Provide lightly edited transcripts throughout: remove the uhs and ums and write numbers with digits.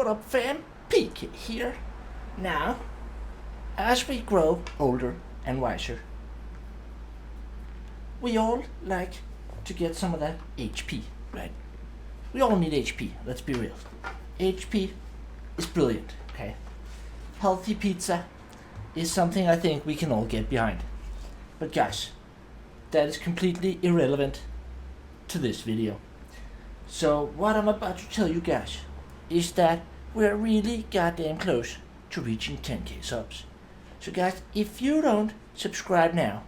What up fam? PK here. Now, as we grow older and wiser, we all like to get some of that HP, right? We all need HP, let's be real. HP is brilliant, okay? Healthy pizza is something I think we can all get behind. But guys, that is completely irrelevant to this video. So what I'm about to tell you guys is that we're really goddamn close to reaching 10k subs. So guys, if you don't subscribe now,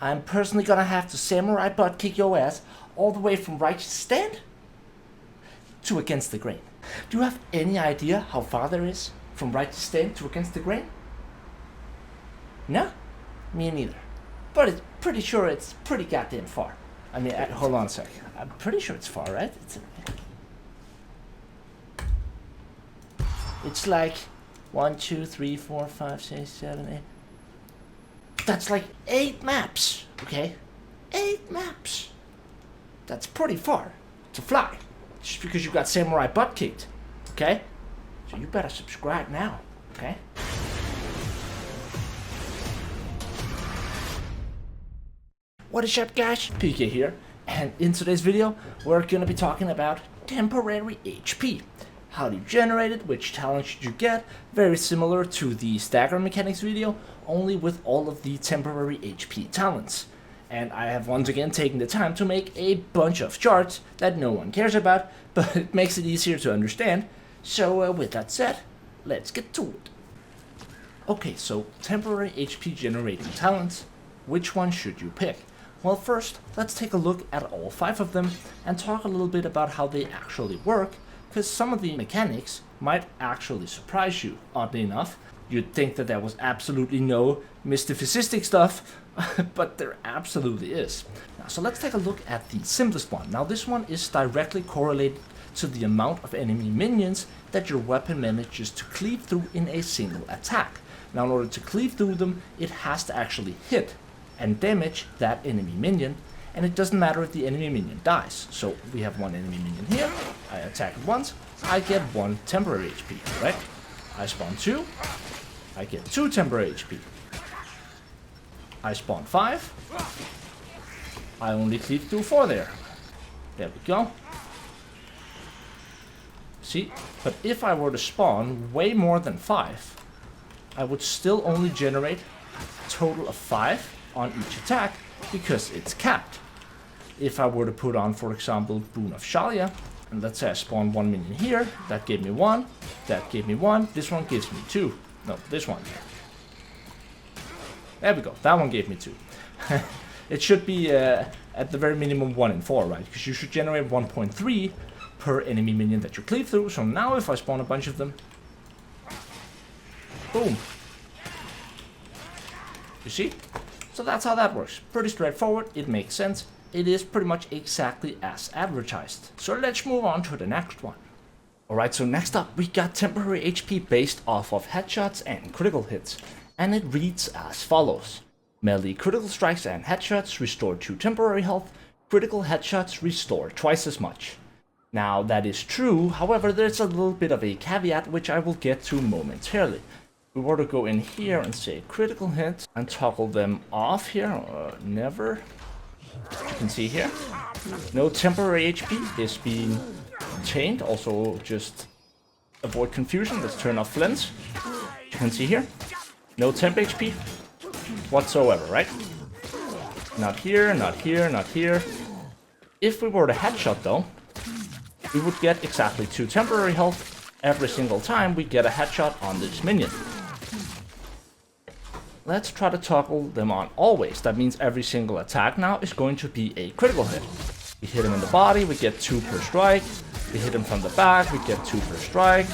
I'm personally gonna have to samurai butt kick your ass all the way from Righteous Stand to Against the Grain. Do you have any idea how far there is from Righteous Stand to Against the Grain? No? Me neither. But it's pretty sure it's pretty goddamn far. I mean, hold on a sec. I'm pretty sure it's far, right? It's like 1, 2, 3, 4, 5, 6, 7, 8. That's like 8 maps, okay? 8 maps. That's pretty far to fly. Just because you got samurai butt kicked, okay? So you better subscribe now, okay? What is up guys? PK here, and in today's video we're gonna be talking about temporary HP. How do you generate it, which talent should you get, very similar to the stagger mechanics video, only with all of the temporary HP talents. And I have once again taken the time to make a bunch of charts that no one cares about, but it makes it easier to understand. So with that said, let's get to it. Okay, so temporary HP generating talents, which one should you pick? Well, first, let's take a look at all 5 of them and talk a little bit about how they actually work, because some of the mechanics might actually surprise you. Oddly enough, you'd think that there was absolutely no mystificistic stuff, but there absolutely is. Now, so let's take a look at the simplest one. Now, this one is directly correlated to the amount of enemy minions that your weapon manages to cleave through in a single attack. Now, in order to cleave through them, it has to actually hit and damage that enemy minion, and it doesn't matter if the enemy minion dies. So we have one enemy minion here, I attack it once, I get 1 temporary HP, right? I spawn 2, I get 2 temporary HP. I spawn 5, I only cleave through 4 there. There we go. See, but if I were to spawn way more than 5, I would still only generate a total of 5 on each attack, because it's capped. If I were to put on, for example, Boon of Shalia, and let's say I spawn 1 minion here, that gave me 1, that gave me 1, this one gives me 2. No, this one. There we go, that one gave me 2. It should be at the very minimum 1 and 4, right? Because you should generate 1.3 per enemy minion that you cleave through. So now if I spawn a bunch of them, boom. You see? So that's how that works. Pretty straightforward, it makes sense. It is pretty much exactly as advertised. So let's move on to the next one. Alright, so next up we got temporary HP based off of headshots and critical hits. And it reads as follows. Melee critical strikes and headshots restore 2 temporary health. Critical headshots restore twice as much. Now that is true, however there's a little bit of a caveat which I will get to momentarily. We were to go in here and say critical hits and toggle them off here, never. As you can see here, no temporary HP is being obtained. Also, just avoid confusion. Let's turn off flints. You can see here, no temp HP whatsoever, right? Not here, not here, not here. If we were to headshot though, we would get exactly 2 temporary health every single time we get a headshot on this minion. Let's try to toggle them on always. That means every single attack now is going to be a critical hit. We hit him in the body, we get 2 per strike. We hit him from the back, we get 2 per strike.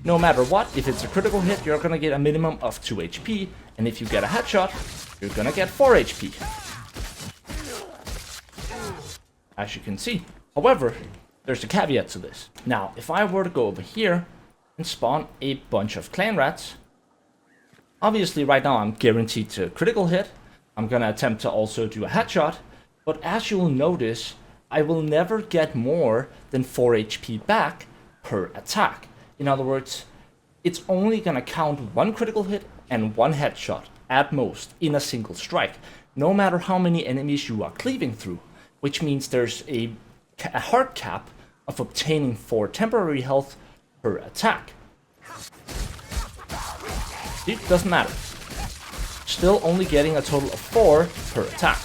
No matter what, if it's a critical hit, you're gonna get a minimum of 2 HP. And if you get a headshot, you're gonna get 4 HP. As you can see. However, there's a caveat to this. Now, if I were to go over here and spawn a bunch of clan rats, obviously right now I'm guaranteed to critical hit. I'm gonna attempt to also do a headshot, but as you'll notice, I will never get more than 4 HP back per attack. In other words, it's only gonna count one critical hit and one headshot at most in a single strike, no matter how many enemies you are cleaving through, which means there's a hard cap of obtaining 4 temporary health per attack. It doesn't matter. Still only getting a total of 4 per attack.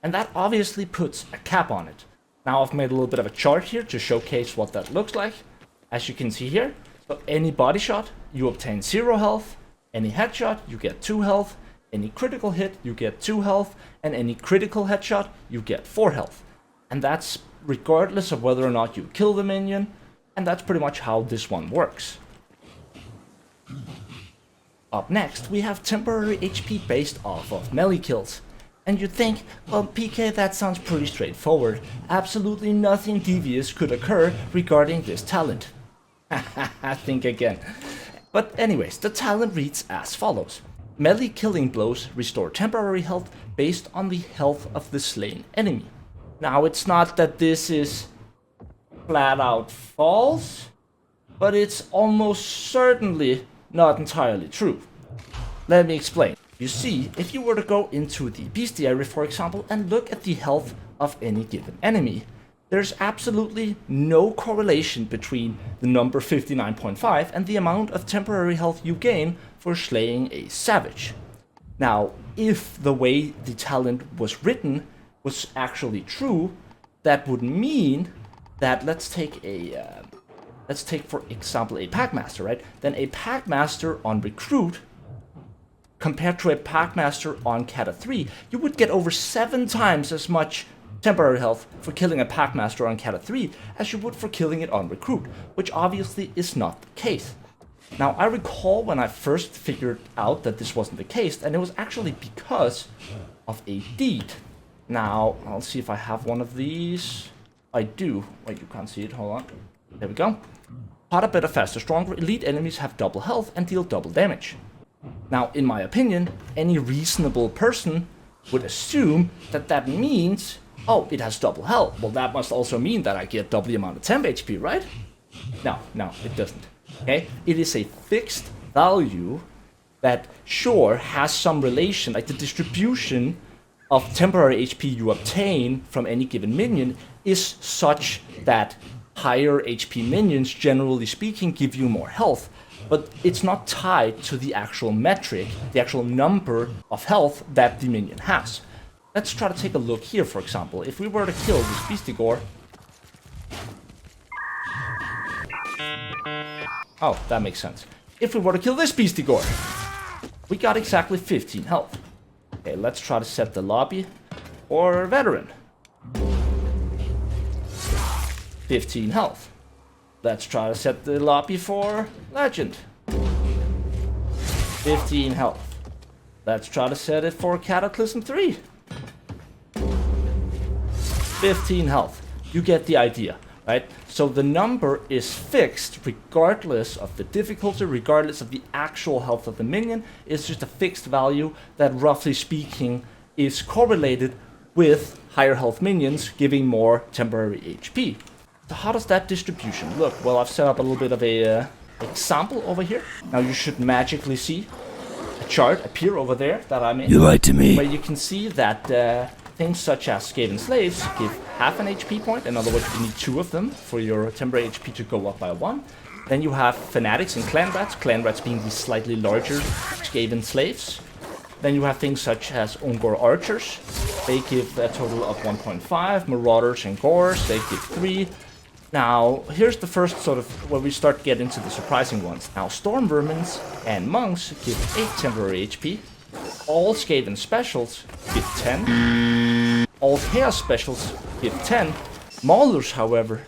And that obviously puts a cap on it. Now I've made a little bit of a chart here to showcase what that looks like. As you can see here, so any body shot, you obtain 0 health. Any headshot, you get 2 health. Any critical hit, you get 2 health. And any critical headshot, you get 4 health. And that's regardless of whether or not you kill the minion. And that's pretty much how this one works. Up next, we have temporary HP based off of melee kills. And you'd think, well, PK, that sounds pretty straightforward. Absolutely nothing devious could occur regarding this talent. Think again. But anyways, the talent reads as follows. Melee killing blows restore temporary health based on the health of the slain enemy. Now, it's not that this is flat out false, but it's almost certainly not entirely true. Let me explain. You see, if you were to go into the bestiary, for example, and look at the health of any given enemy, there's absolutely no correlation between the number 59.5 and the amount of temporary health you gain for slaying a savage. Now, if the way the talent was written was actually true, that would mean that let's take for example a Packmaster, right? Then a Packmaster on Recruit compared to a Packmaster on Cata 3, you would get over 7 times as much temporary health for killing a Packmaster on Cata 3 as you would for killing it on Recruit, which obviously is not the case. Now, I recall when I first figured out that this wasn't the case, and it was actually because of a deed. Now, I'll see if I have one of these. I do. Wait, you can't see it. Hold on. There we go. Harder, better, faster, stronger. Elite enemies have double health and deal double damage. Now, in my opinion, any reasonable person would assume that that means, oh, it has double health. Well, that must also mean that I get double the amount of temp HP, right? No, it doesn't. Okay? It is a fixed value that, sure, has some relation, like the distribution of temporary HP you obtain from any given minion is such that higher HP minions, generally speaking, give you more health. But it's not tied to the actual metric, the actual number of health that the minion has. Let's try to take a look here, for example. If we were to kill this Beastigore... Oh, that makes sense. If we were to kill this Beastigore, we got exactly 15 health. Okay, let's try to set the lobby for Veteran. 15 health. Let's try to set the lobby for Legend. 15 health. Let's try to set it for Cataclysm 3. 15 health. You get the idea, right? So the number is fixed regardless of the difficulty, regardless of the actual health of the minion. It's just a fixed value that, roughly speaking, is correlated with higher health minions giving more temporary HP. So how does that distribution look? Well, I've set up a little bit of a example over here. Now you should magically see a chart appear over there that I made. You lied to me. Where you can see that things such as Skaven Slaves give half an HP point. In other words, you need 2 of them for your temporary HP to go up by 1. Then you have Fanatics and Clan Rats being the slightly larger Skaven Slaves. Then you have things such as Ungor Archers. They give a total of 1.5. Marauders and Gores, they give 3. Now, here's the first sort of where we start to get into the surprising ones. Now, Storm Vermins and Monks give 8 temporary HP. All Skaven Specials give 10. All Chaos Specials give 10. Maulers, however,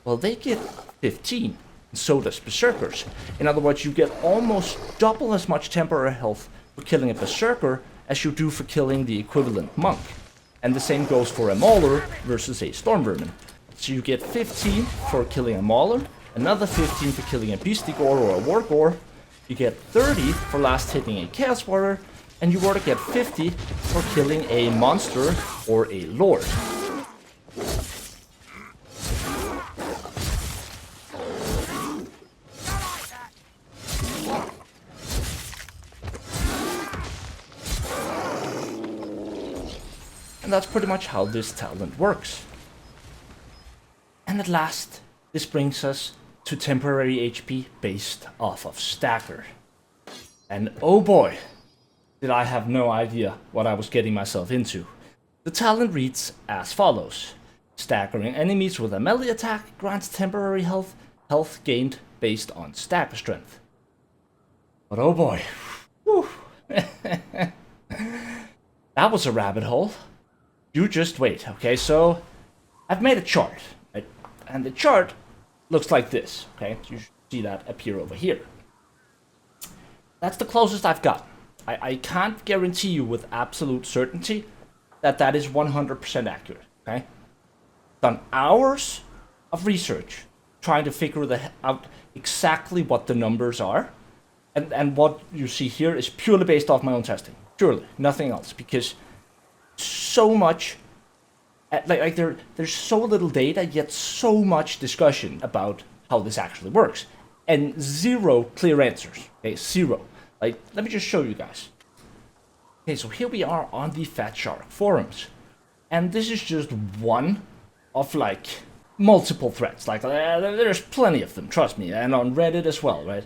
well, they get 15. And so does Berserkers. In other words, you get almost double as much temporary health for killing a Berserker as you do for killing the equivalent Monk. And the same goes for a Mauler versus a Storm Vermin. So you get 15 for killing a Mauler, another 15 for killing a Beastigore or a Wargore, you get 30 for last hitting a Chaos Warrior, and you were to get 50 for killing a monster or a lord. And that's pretty much how this talent works. And at last, this brings us to temporary HP based off of Stagger. And oh boy, did I have no idea what I was getting myself into. The talent reads as follows. Staggering enemies with a melee attack grants temporary health gained based on stagger strength. But oh boy, whew. That was a rabbit hole. You just wait, okay? So I've made a chart, right? And the chart looks like this, okay? You should see that appear over here. That's the closest I've got. I can't guarantee you with absolute certainty that that is 100% accurate, okay? Done hours of research trying to figure out exactly what the numbers are. And what you see here is purely based off my own testing. Purely, nothing else. Because so much, there's so little data, yet so much discussion about how this actually works. And zero clear answers, okay, zero. Like, let me just show you guys. Okay, so here we are on the Fat Shark forums. And this is just one of, like, multiple threads. Like, there's plenty of them, trust me, and on Reddit as well, right?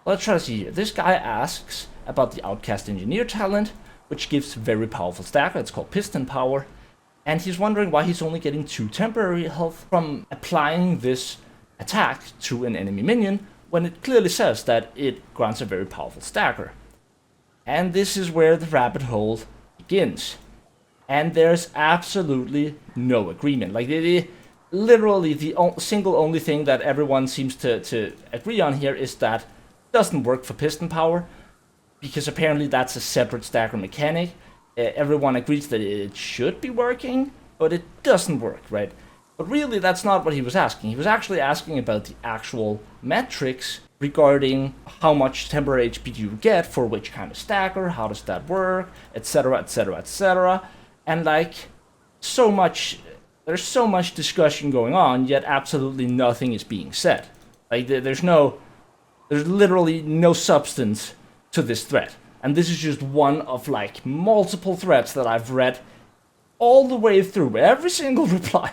Let's try to see here. This guy asks about the Outcast Engineer talent, which gives very powerful stagger. It's called Piston Power. And he's wondering why he's only getting 2 temporary health from applying this attack to an enemy minion, when it clearly says that it grants a very powerful stagger. And this is where the rabbit hole begins. And there's absolutely no agreement. Like, literally the single only thing that everyone seems to agree on here is that it doesn't work for Piston Power, because apparently that's a separate stagger mechanic. Everyone agrees that it should be working, but it doesn't work, right? But really, that's not what he was asking. He was actually asking about the actual metrics regarding how much temporary HP do you get for which kind of stagger, how does that work, etc, etc, etc. And like, there's so much discussion going on, yet absolutely nothing is being said. Like, there's literally no substance to this thread. And this is just one of like multiple threads that I've read all the way through, every single reply,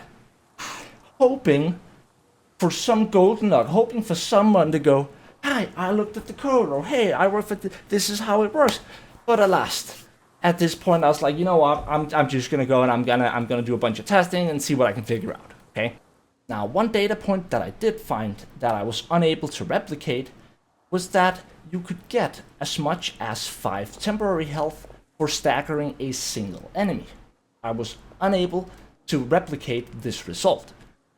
hoping for some golden nugget, hoping for someone to go, "Hi, I looked at the code," or "Hey, I work for this is how it works." But alas, at this point, I was like, you know what? I'm just gonna go and I'm gonna do a bunch of testing and see what I can figure out. Okay. Now, one data point that I did find that I was unable to replicate was that you could get as much as 5 temporary health for staggering a single enemy. I was unable to replicate this result.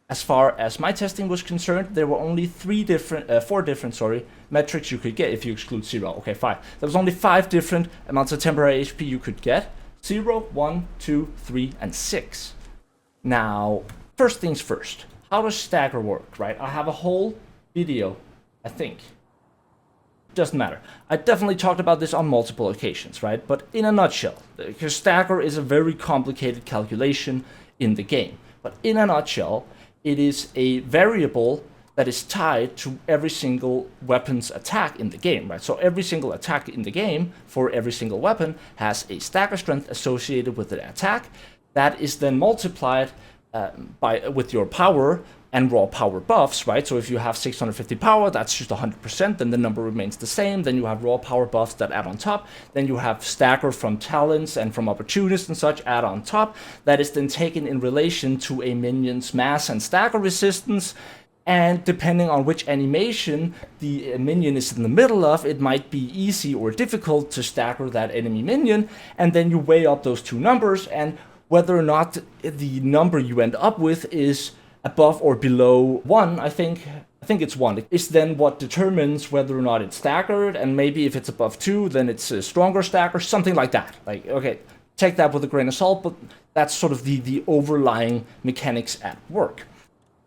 As far as my testing was concerned, there were only 4 different metrics you could get if you exclude 0. Okay, 5. There was only 5 different amounts of temporary HP you could get. 0, 1, 2, 3, and 6. Now, first things first. How does stagger work, right? I have a whole video, I think. Doesn't matter. I definitely talked about this on multiple occasions, right? But in a nutshell, because stagger is a very complicated calculation in the game. But in a nutshell, it is a variable that is tied to every single weapon's attack in the game, right? So every single attack in the game for every single weapon has a stagger strength associated with the attack that is then multiplied with your power and raw power buffs, right? So if you have 650 power, that's just 100%, then the number remains the same. Then you have raw power buffs that add on top. Then you have stagger from talents and from opportunists and such add on top. That is then taken in relation to a minion's mass and stagger resistance. And depending on which animation the minion is in the middle of, it might be easy or difficult to stagger that enemy minion. And then you weigh up those two numbers, and whether or not the number you end up with is above or below 1, I think it's 1. It's then what determines whether or not it's staggered, and maybe if it's above 2, then it's a stronger stagger, something like that. Like, okay, take that with a grain of salt, but that's sort of the overlying mechanics at work.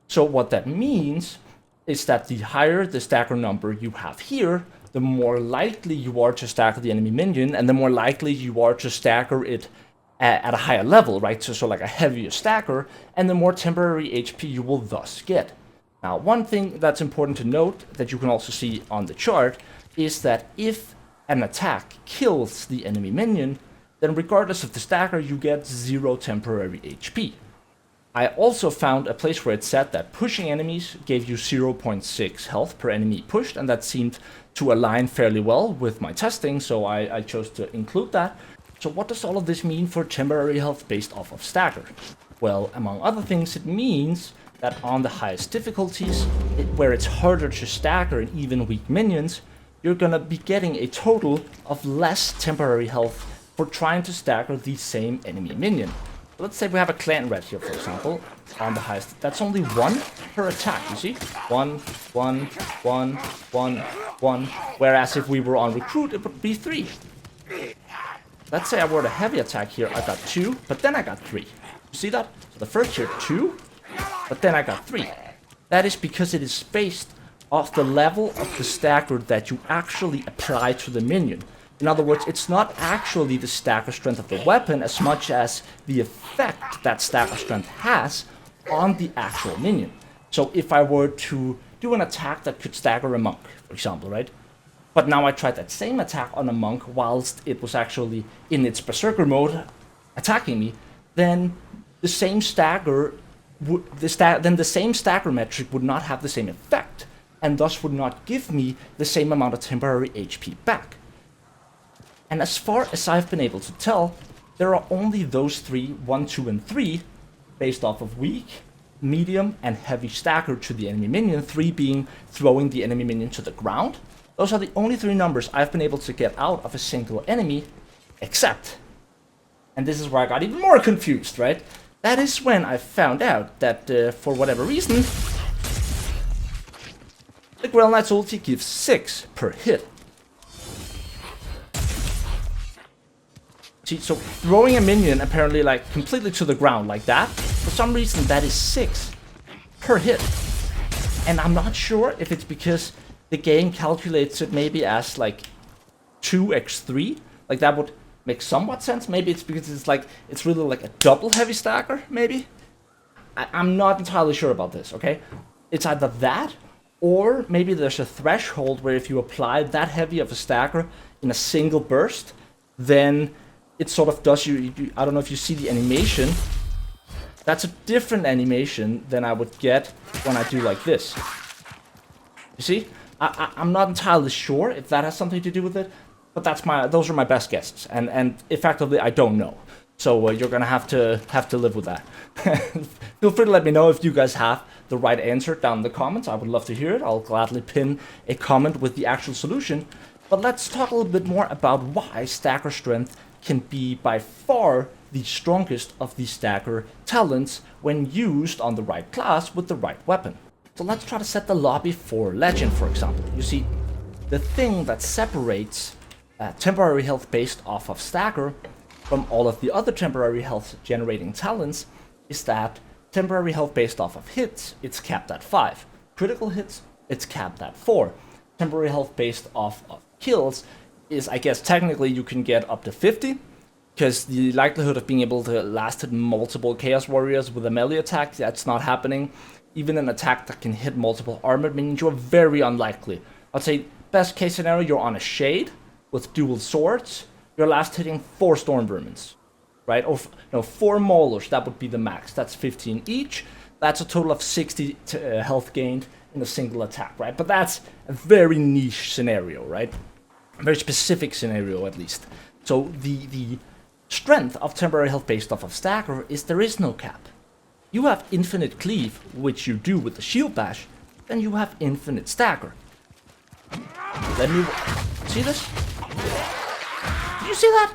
So what that means is that the higher the stagger number you have here, the more likely you are to stagger the enemy minion, and the more likely you are to stagger it at a higher level, right? So like a heavier stagger, and the more temporary HP you will thus get. Now, one thing that's important to note that you can also see on the chart is that if an attack kills the enemy minion, then regardless of the stagger, you get 0 temporary HP. I also found a place where it said that pushing enemies gave you 0.6 health per enemy pushed, and that seemed to align fairly well with my testing, so I chose to include that. So what does all of this mean for temporary health based off of stagger? Well, among other things, it means that on the highest difficulties, where it's harder to stagger and even weak minions, you're gonna be getting a total of less temporary health for trying to stagger the same enemy minion. Let's say we have a clan red here, for example, on the highest. That's only 1 per attack, you see? 1, 1, 1, 1, 1. Whereas if we were on recruit, it would be 3. Let's say I were a heavy attack here, I got 2, but then I got 3. You see that? So the first here, 2, but then I got 3. That is because it is based off the level of the stagger that you actually apply to the minion. In other words, it's not actually the stagger strength of the weapon as much as the effect that stagger strength has on the actual minion. So if I were to do an attack that could stagger a monk, for example, right? But now I tried that same attack on a monk whilst it was actually in its berserker mode attacking me, then the same stagger the same stagger metric would not have the same effect, and thus would not give me the same amount of temporary HP back. And as far as I've been able to tell, there are only those 3, 1, 2, and 3, based off of weak, medium, and heavy stagger to the enemy minion, 3 being throwing the enemy minion to the ground. Those are the only 3 numbers I've been able to get out of a single enemy, except, and this is where I got even more confused, right? That is when I found out that, for whatever reason, the 𝒮𝔲𝔢𝔯𝔞𝔡 ulti gives 6 per hit. See, so throwing a minion apparently like completely to the ground like that, for some reason that is 6 per hit. And I'm not sure if it's because the game calculates it maybe as like 2x3, like that would make somewhat sense. Maybe it's because it's really like a double heavy stagger, maybe? I'm not entirely sure about this, okay? It's either that, or maybe there's a threshold where if you apply that heavy of a stagger in a single burst, then it sort of does I don't know if you see the animation. That's a different animation than I would get when I do like this. You see? I'm not entirely sure if that has something to do with it, but those are my best guesses, and effectively I don't know. So you're gonna have to live with that. Feel free to let me know if you guys have the right answer down in the comments. I would love to hear it. I'll gladly pin a comment with the actual solution. But let's talk a little bit more about why stagger strength can be by far the strongest of the stagger talents when used on the right class with the right weapon. So let's try to set the lobby for Legend, for example. You see, the thing that separates temporary health based off of stagger from all of the other temporary health generating talents is that temporary health based off of hits, it's capped at 5. Critical hits, it's capped at 4. Temporary health based off of kills is, I guess, technically you can get up to 50, because the likelihood of being able to last hit multiple Chaos Warriors with a melee attack, that's not happening. Even an attack that can hit multiple armored minions, you're very unlikely. I'd say best case scenario, you're on a Shade with dual swords, you're last hitting 4 Storm Vermins, right? Or no, 4 Maulers, that would be the max. That's 15 each. That's a total of 60 health gained in a single attack, right? But that's a very niche scenario, right? A very specific scenario, at least. So the strength of temporary health based off of stagger is there is no cap. You have infinite cleave, which you do with the shield bash, then you have infinite stagger. Let me see this. Did you see that?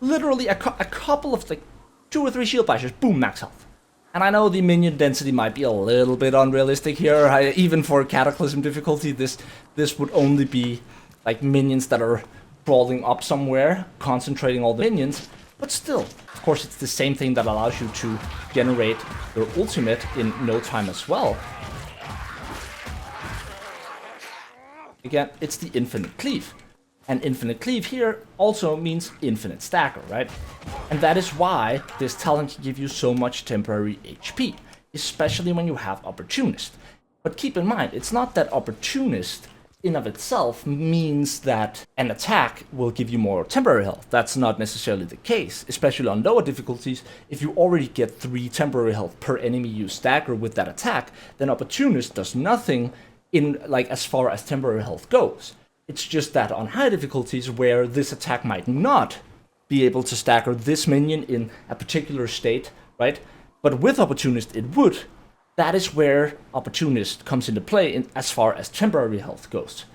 Literally a couple of like 2 or 3 shield bashes, boom, max health. And I know the minion density might be a little bit unrealistic here. Even for Cataclysm difficulty, this would only be like minions that are crawling up somewhere, concentrating all the minions. But still, of course, it's the same thing that allows you to generate your ultimate in no time as well. again, it's the infinite cleave. And infinite cleave here also means infinite stagger, right? And that is why this talent can give you so much temporary HP, especially when you have opportunist. But keep in mind, it's not that opportunist in of itself means that an attack will give you more temporary health. That's not necessarily the case, especially on lower difficulties. If you already get 3 temporary health per enemy you stagger with that attack, then opportunist does nothing in like as far as temporary health goes. It's just that on high difficulties where this attack might not be able to stagger this minion in a particular state, right? But with opportunist it would. That is where opportunist comes into play in as far as temporary health goes.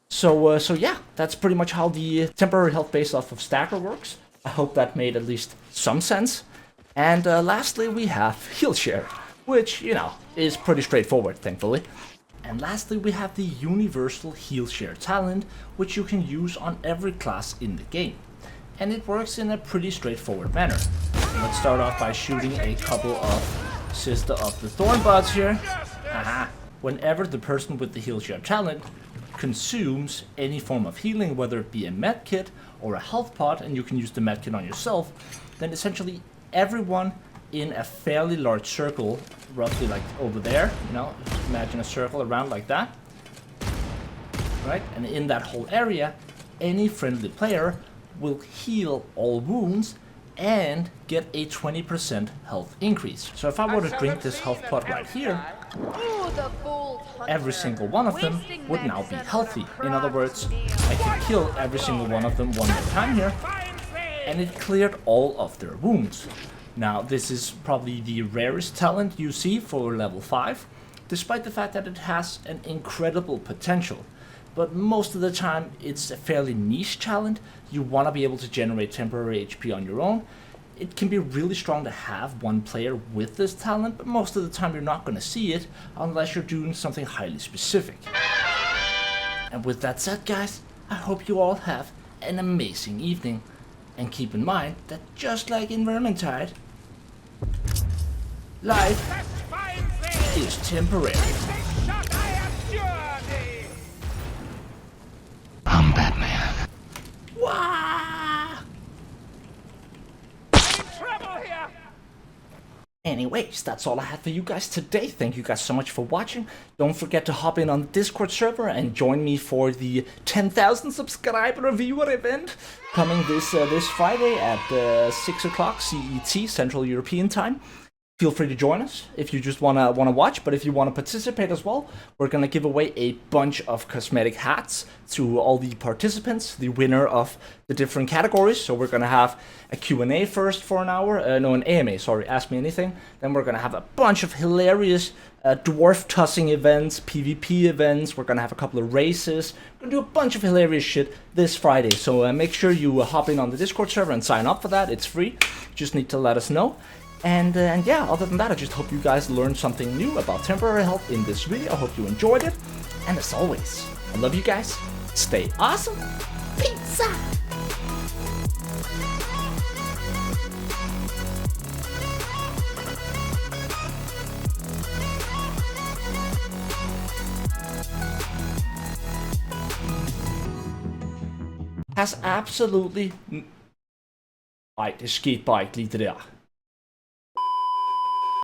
So yeah, that's pretty much how the temporary health based off of stagger works. I hope that made at least some sense. And lastly, we have Healshare, which, you know, is pretty straightforward, thankfully. And lastly, we have the universal Healshare talent, which you can use on every class in the game. And it works in a pretty straightforward manner. Let's start off by shooting a couple of Sister of the Thornbuds here. Aha. Whenever the person with the Healshare talent consumes any form of healing, whether it be a medkit or a health pot, and you can use the medkit on yourself, then essentially everyone in a fairly large circle, roughly like over there, you know, imagine a circle around like that, right? And in that whole area, any friendly player will heal all wounds and get a 20% health increase. So if I were to drink this health pot right here, every single one of them would now be healthy. In other words, I could kill every single one of them one more time here, and it cleared all of their wounds. Now, this is probably the rarest talent you see for level 5, despite the fact that it has an incredible potential. But most of the time, it's a fairly niche talent. You want to be able to generate temporary HP on your own. It can be really strong to have one player with this talent, but most of the time you're not going to see it unless you're doing something highly specific. And with that said, guys, I hope you all have an amazing evening. And keep in mind that just like in Vermintide, life is temporary. I'm Batman. Wah! Anyways, that's all I had for you guys today. Thank you guys so much for watching. Don't forget to hop in on the Discord server and join me for the 10,000 subscriber viewer event coming this Friday at 6 o'clock CET, Central European Time. Feel free to join us if you just wanna watch, but if you wanna participate as well, we're gonna give away a bunch of cosmetic hats to all the participants, the winner of the different categories. So we're gonna have a Q&A first for an hour, an AMA, sorry, Ask Me Anything. Then we're gonna have a bunch of hilarious dwarf tossing events, PvP events. We're gonna have a couple of races. We're gonna do a bunch of hilarious shit this Friday. So make sure you hop in on the Discord server and sign up for that. It's free. You just need to let us know. And yeah, other than that, I just hope you guys learned something new about temporary health in this video. I hope you enjoyed it. And as always, I love you guys. Stay awesome. Pizza! Has absolutely... Ej, det skete bare ikke lige det der.